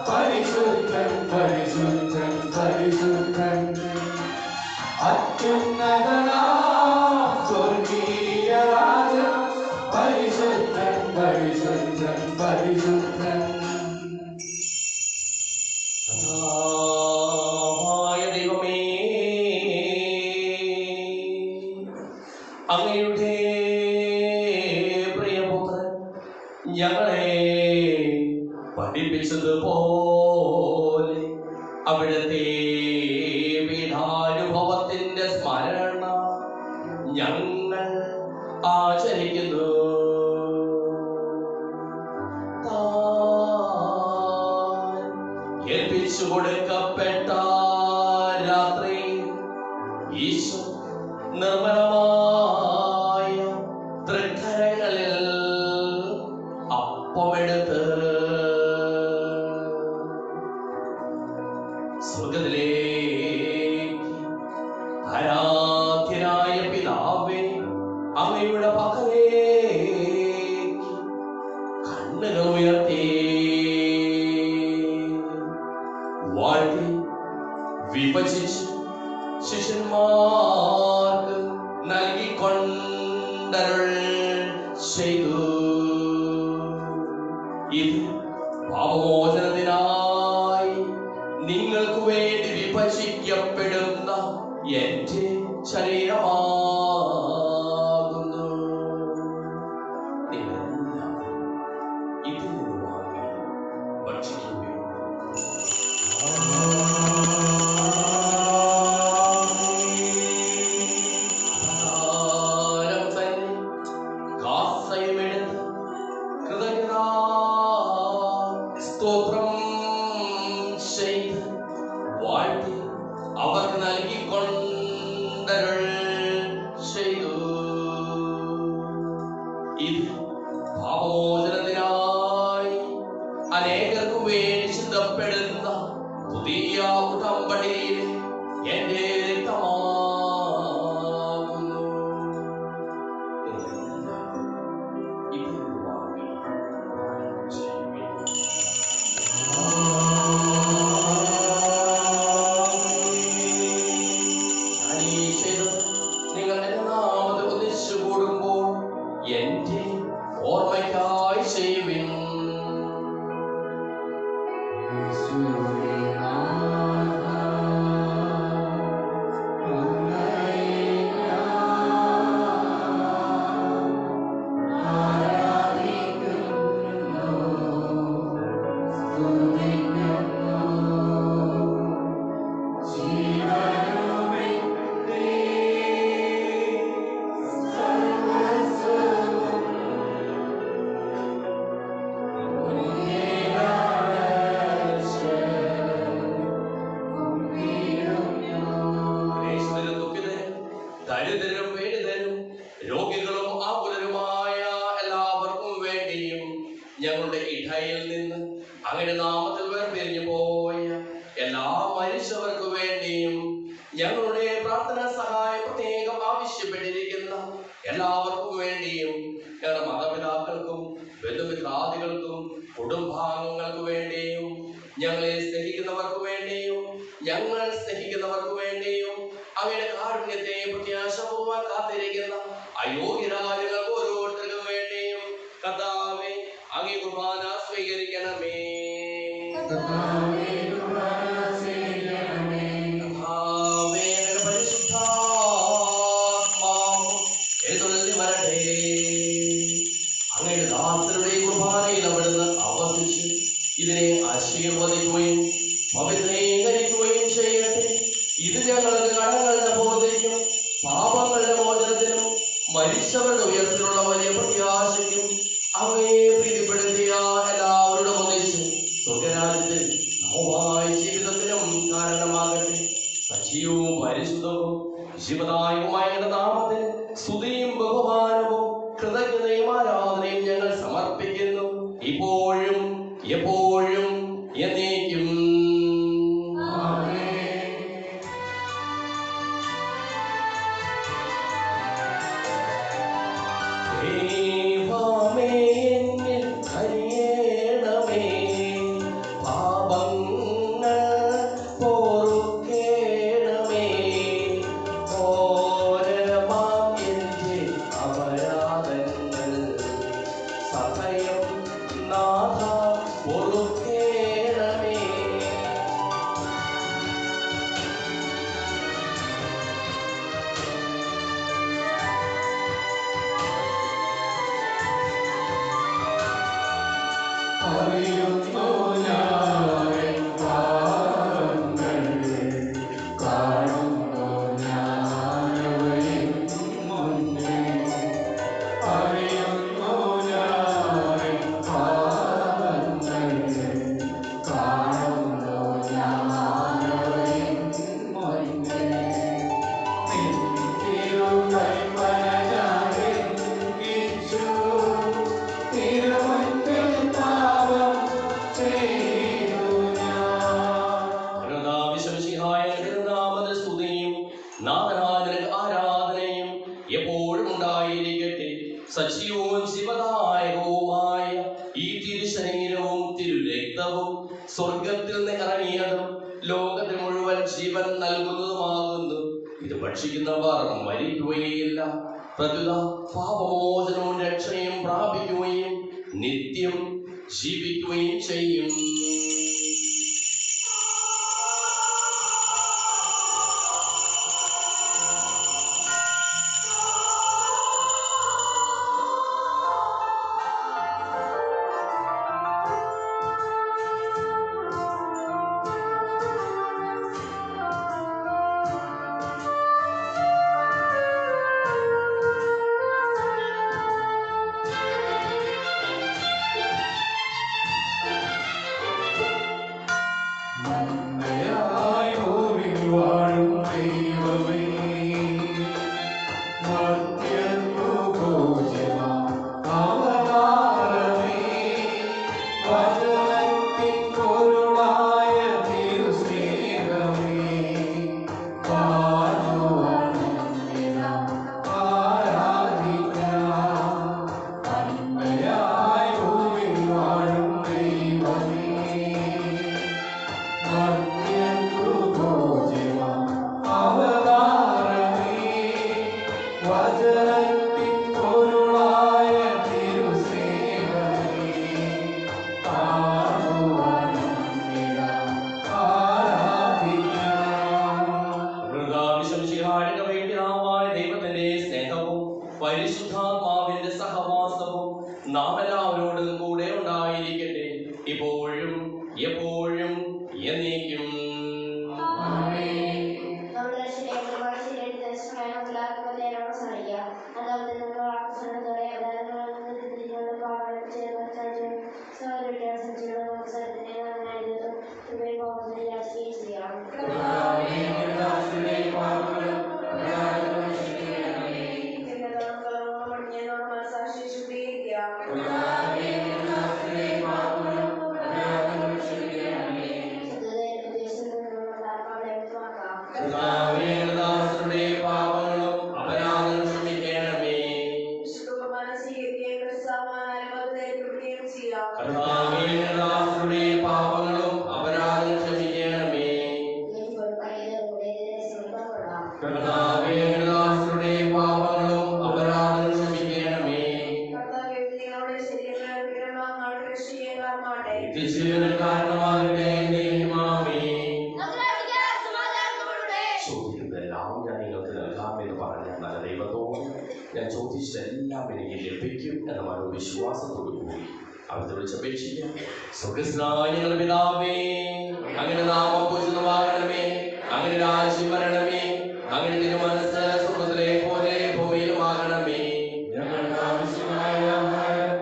പരിശുദ്ധൻ പരിശുദ്ധൻ പരിശുദ്ധൻ. അത്യുന്നതനാം സ്വർഗീയ രാജൻ പരിശുദ്ധൻ പരിശുദ്ധൻ പരിശുദ്ധൻ. കർത്താവായ ദൈവമേ, അങ്ങയുടെ പ്രിയപുത്രൻ ഞങ്ങളെ പഠിപ്പിച്ചതുപോലെ അവിടുത്തെ പീഠാനുഭവത്തിന്റെ സ്മരണ ഞങ്ങൾ ആചരിക്കുന്നു. താൻ ഏൽപ്പിച്ചു കൊടുക്കപ്പെട്ട രാത്രി ഈശോ നിർമ്മലമായ തൃക്കരങ്ങളിൽ അപ്പമെടുത്ത് സ്വർഗ്ഗത്തിലേക്ക് ആരാധ്യനായ പിതാവേ, അങ്ങയുടെ പക്കലേക്ക് കണ്ണുകൾ ഉയർത്തി വാഴ്ത്തി വിഭജിച്ച് ശിഷ്യന്മാർക്ക് നൽകിക്കൊണ്ടരുൾ ചെയ്തു. ഇത് പാപമോചനത്തിനായി നിങ്ങൾക്ക് വേണ്ടി വിഭജിക്കപ്പെടുന്ന എന്റെ ശരീരമാകുന്നു. നിങ്ങളെല്ലാവരും ഇതിൽ നിന്ന് വാങ്ങി ഭക്ഷിക്കുകയും ആഹാരം തന്നെ കാസയുമെടുത്ത് കൃതജ്ഞതാ സ്തോത്രം ചെയ്ത് വാഴ്ത്തി അവർക്ക് നൽകിക്കൊണ്ടരുൾ ചെയ്തു. ഇത് പാപമോചനത്തിനായി അനേകർക്കു വേണ്ടി ചിന്തപ്പെടുന്ന പുതിയ ഉടമ്പടിയിൽ എന്റെ രക്തമാകുന്നു. ഇതിൽ വാങ്ങി ചെയ്യുകയും നിങ്ങൾ നാമത്തെ ഒന്നിച്ചു കൂടുമ്പോൾ എന്റെ ഓർമ്മയ്ക്കായി ചെയ്യുവിൻ. ക്ലേശിതരും ദുഃഖിതരും ദരിദ്രരും പീഡിതരും രോഗികളും ആകുലരുമായ എല്ലാവർക്കും വേണ്ടിയും ഞങ്ങളുടെ ഇടയിൽ നിന്ന് അങ്ങയുടെ നാമത്തിൽ വേർപിരിഞ്ഞു പോയ എല്ലാ മരിച്ചവർക്കു വേണ്ടിയും ഞങ്ങളുടെ പ്രാർത്ഥന സഹായം പ്രത്യേകം ആവശ്യപ്പെട്ടിരിക്കുന്ന എല്ലാവർക്കും വേണ്ടിയും ഞങ്ങളുടെ മാതാപിതാക്കൾക്കും ബന്ധുമിത്രാദികൾക്കും കുടുംബാംഗങ്ങൾക്ക് വേണ്ടിയും ഞങ്ങളെ സ്നേഹിക്കുന്നവർക്ക് അയോഗ്യരായ ഞങ്ങൾക്ക് ഓരോരുത്തർക്കും വേണ്ടിയും കർത്താവേ അങ്ങേ കുർബാന സ്വീകരിക്കണമേ. കർത്താവേ പരിശുദ്ധാത്മാവ് എഴുന്നള്ളി വരട്ടെ. അങ്ങയുടെ ദാസരുടെ കുർബാനയിൽ അവിടുന്ന് ആവർത്തിച്ച് ഇതിനെ ആശീർവദിക്കുകയും പവിത്രീകരിക്കുകയും ചെയ്യട്ടെ. ഇത് ഞങ്ങൾക്ക് കടങ്ങളുടെ ബോധയ്ക്കും പാപങ്ങളുടെ മോചനത്തിനും മരിച്ചവരുടെ ഉയർത്തിലുള്ള വലിയ പ്രത്യാശയ്ക്കും അവയെ പ്രീതിപ്പെടുത്തിയ എല്ലാവരുടെ ഒന്നിച്ച് സ്വർഗരാജ്യത്തിൽ നവമായ ജീവിതത്തിനും കാരണമാകട്ടെ. സജീവവും പരിശുദ്ധവും ജീവദായകമായ നാമത്തിന് സ്തുതിയും ബഹുമാനവും കൃതജ്ഞതയും ആരാധനയും ഞങ്ങൾ സമർപ്പിക്കുന്നു, ഇപ്പോഴും എപ്പോഴും എന്നേക്കും. സജീവവും ശിവദായകവുമായ ഈ തിരുശരീരവും തിരുരക്തവും സ്വർഗത്തിൽ നിന്ന് ഇറങ്ങിയതും ലോകത്തിന് മുഴുവൻ ജീവൻ നൽകുന്നതുമാകുന്നു. ഇത് ഭക്ഷിക്കുന്നവർ മരിക്കുകയില്ല, പ്രത്യുത പാപമോചനവും രക്ഷയും പ്രാപിക്കുകയും നിത്യം ജീവിക്കുകയും ചെയ്യും. പരിശുദ്ധാത്മാവിന്റെ സഹവാസവും നാം എല്ലാവരോടും കൂടെ ഉണ്ടായിരിക്കട്ടെ, ഇപ്പോഴും എപ്പോഴും എന്നേക്കും. Amen. ചോദിച്ചതെല്ലാം എനിക്ക് ലഭിക്കും എന്ന മനോവിശ്വാസത്തോടു കൂടി അവിടുത്തെ വിളിച്ചപേക്ഷിക്കാം. സ്വർഗ്ഗസ്ഥനായ ഞങ്ങളുടെ പിതാവേ, അങ്ങയുടെ നാമം പൂജിതമാകണമേ, അങ്ങയുടെ രാജ്യം വരണമേ, അങ്ങയുടെ തിരുമനസ്സ് സ്വർഗ്ഗത്തിലെ പോലെ ഭൂമിയിലുമാകണമേ. ഞങ്ങൾക്ക് ആവശ്യമായ ആഹാരം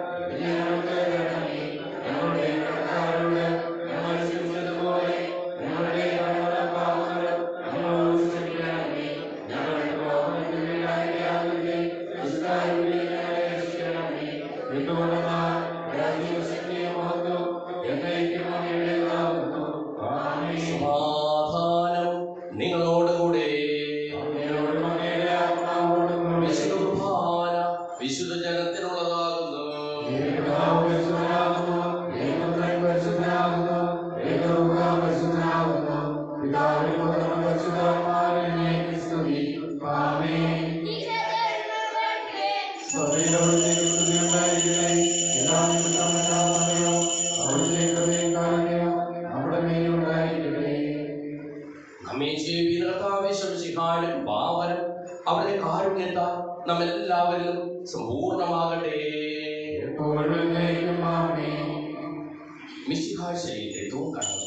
ഞങ്ങൾക്ക് തരണമേ. ഞങ്ങളുടെ കടക്കാരോട് ഞങ്ങൾ ക്ഷമിച്ചതുപോലെ ഞങ്ങളുടെ കടങ്ങളും പാപങ്ങളും ഞങ്ങളോട് ക്ഷമിക്കണമേ. ഞങ്ങളുടെ കോപത്തിൽ വീഴാനിടയാകരുതേ. ദുഷ്ടാരൂപിയിൽ ഞങ്ങളെ രക്ഷിക്കണമേ. എന്തുകൊണ്ടെന്നാൽ രാജ്യവും ശക്തിയും മഹത്വവും എന്നേക്കും അങ്ങയുടേതാകുന്നു. ആമേൻ. സമാധാനം നിങ്ങളോടുകൂടെ. അങ്ങയോടും അങ്ങയുടെ ആത്മാവോടും കൂടെ. വിശുദ്ധ കുർബാന വിശുദ്ധ ജനത്തിനുള്ളതാകുന്നു. ഏകപിതാവ് പരിശുദ്ധനാകുന്നു, ഏകപുത്രൻ പരിശുദ്ധനാകുന്നു, ഏകരൂപം പരിശുദ്ധനാകുന്നു. പിതാവിനും പുത്രനും പരിശുദ്ധാത്മാവിനും സ്തുതി. ആമേൻ. സഭയിൽ അവിടുത്തേക്ക് സ്തുതി ഉണ്ടായിരിക്കട്ടെ. പിതാവിനും പുത്രനും അവിടുത്തെ കൃപയും കാരുണ്യവും നമ്മുടെ മേലുണ്ടായിരിക്കട്ടെ. നമ്മെ ജീവിക്കുന്ന കർത്താവേ ശംസിഹാനും പാവനം അവരുടെ കാരുണ്യത്താൽ നമ്മെല്ലാവരിലും സമ്പൂർണ്ണമാകട്ടെ. എപ്പോഴും എന്നേക്കും ആമേൻ. മിശിഹാ ശരീരത്തെ തൂങ്ങാനുള്ള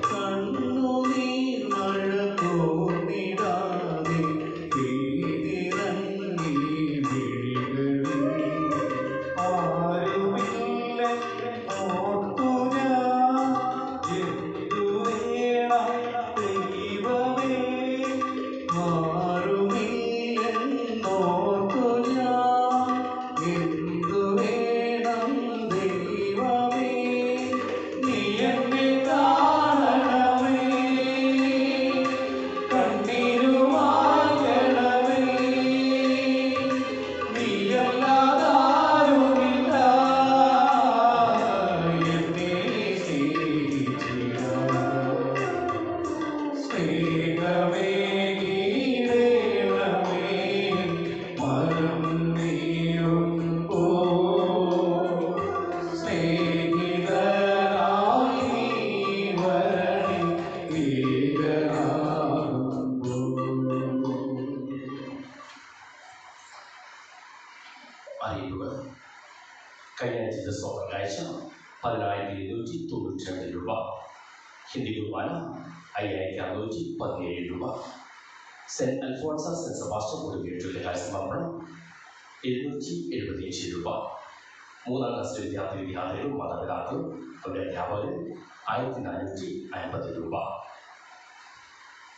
കണ്ണുനീർ മഴ തോന്നിടാതെ അറിയിപ്പുകൾ. കഴിഞ്ഞ ദിവസം പ്രകാശ 10,292 രൂപ. ഹിന്ദി കുർബാന 5,617 രൂപ. സെന്റ് അൽഫോൺസ സെന്റ് സെബാസ്റ്റ്യൻ കുടുംബീട്ടുകാർ സമർപ്പണം 775 രൂപ. 3ാം ക്ലാസ് വിദ്യാർത്ഥികളും മാതാപിതാക്കളും അവരുടെ അധ്യാപകരും 1,450 രൂപ.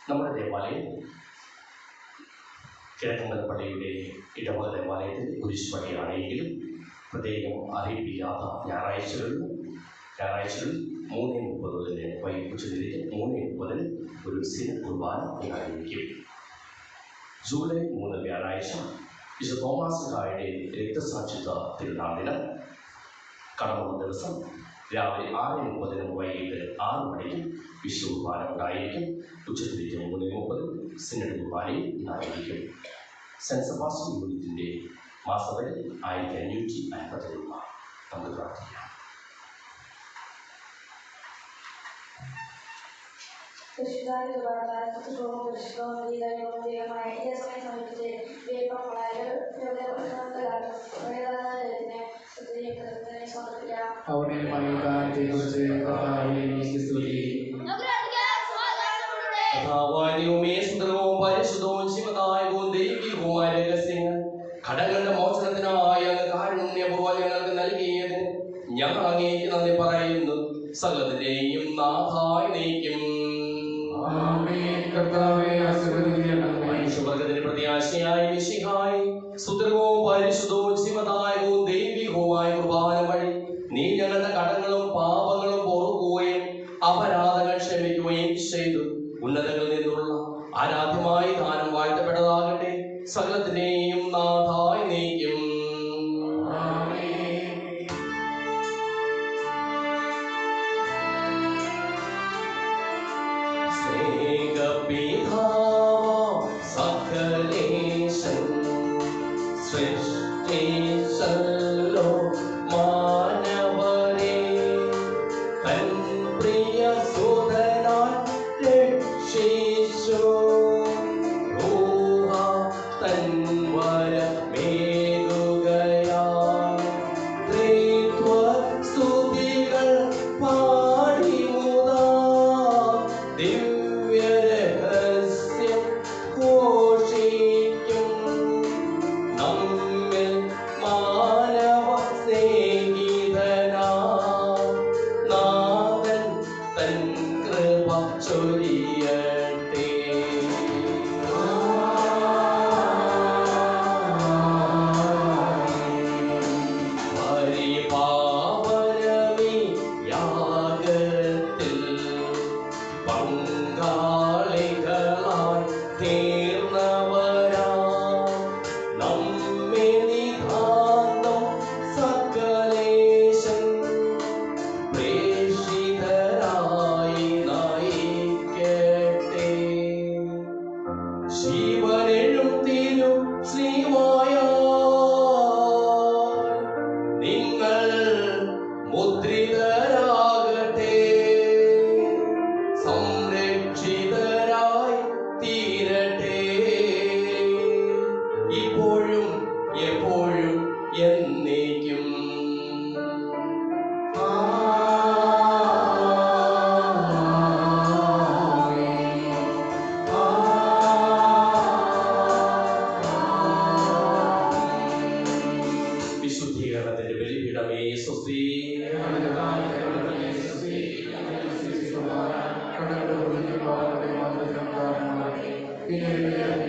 നമ്മുടെ ദേവാലയം കിഴക്കമ്പലപ്പള്ളിയുടെ ഇടവക ദേവാലയത്തിൽ കുരിശുപണിയാണെങ്കിലും പ്രത്യേകം അറിയിപ്പില്ലാത്ത ഞായറാഴ്ചകളിൽ 3:30 ഉച്ചതിരിഞ്ഞ് 3:30 ഒരു സിന കുർബാന ഉണ്ടായിരിക്കും. ജൂലൈ 3 വ്യാഴാഴ്ച വിശുദ്ധ തോമാസുകാരുടെ രക്തസാക്ഷിത്വ തിരുനാളിന് കടമുള്ള ദിവസം രാവിലെ 6:30 വൈകിട്ട് 6 മണിക്ക് വിശുദ്ധ കുർബാന ഉണ്ടായിരിക്കും. ഉച്ചതിരിഞ്ഞ് 3:30 സിനഡ് കുർബാനയും ഉണ്ടായിരിക്കും. സെന്റ് സെബാസ്റ്റ്യൻ യൂണിറ്റിൻ്റെ മാസവരി 1,550 രൂപ. നമുക്ക് പ്രാർത്ഥിക്കാം. അവനെ പണിക്കാരത്തെക്കുറിച്ച് കർത്താവിനെ സ്തുതി. ഘടകങ്ങളുടെ മോചനത്തിനായി അങ്ങ് കാരുണ്യപൂർവ്വം ഞങ്ങൾക്ക് നൽകിയതിന് ഞങ്ങൾ അങ്ങേക്ക് നന്ദി പറയുന്നു. സകലത്തിന്റെയും നാഥായി നീക്കും. മനുഷ്യവർഗത്തിന് പ്രത്യാശയായി മിശിഹായി സുദൃഢവും പരിശുദ്ധവും ശിവദായകവും ദൈവികവുമായ കുർബാന വഴി നീ ഞങ്ങളുടെ കടങ്ങളും പാപങ്ങളും പൊറുക്കുകയും അപരാധങ്ങൾ ക്ഷമിക്കുകയും ചെയ്തു. ഉന്നതങ്ങളിൽ നിന്നുള്ള ആരാധ്യമായി ദാനം വാഴ്ത്തപ്പെട്ടതാകട്ടെ. സകലത്തിനെയും നാഥായി നീക്കും. പിന്നെ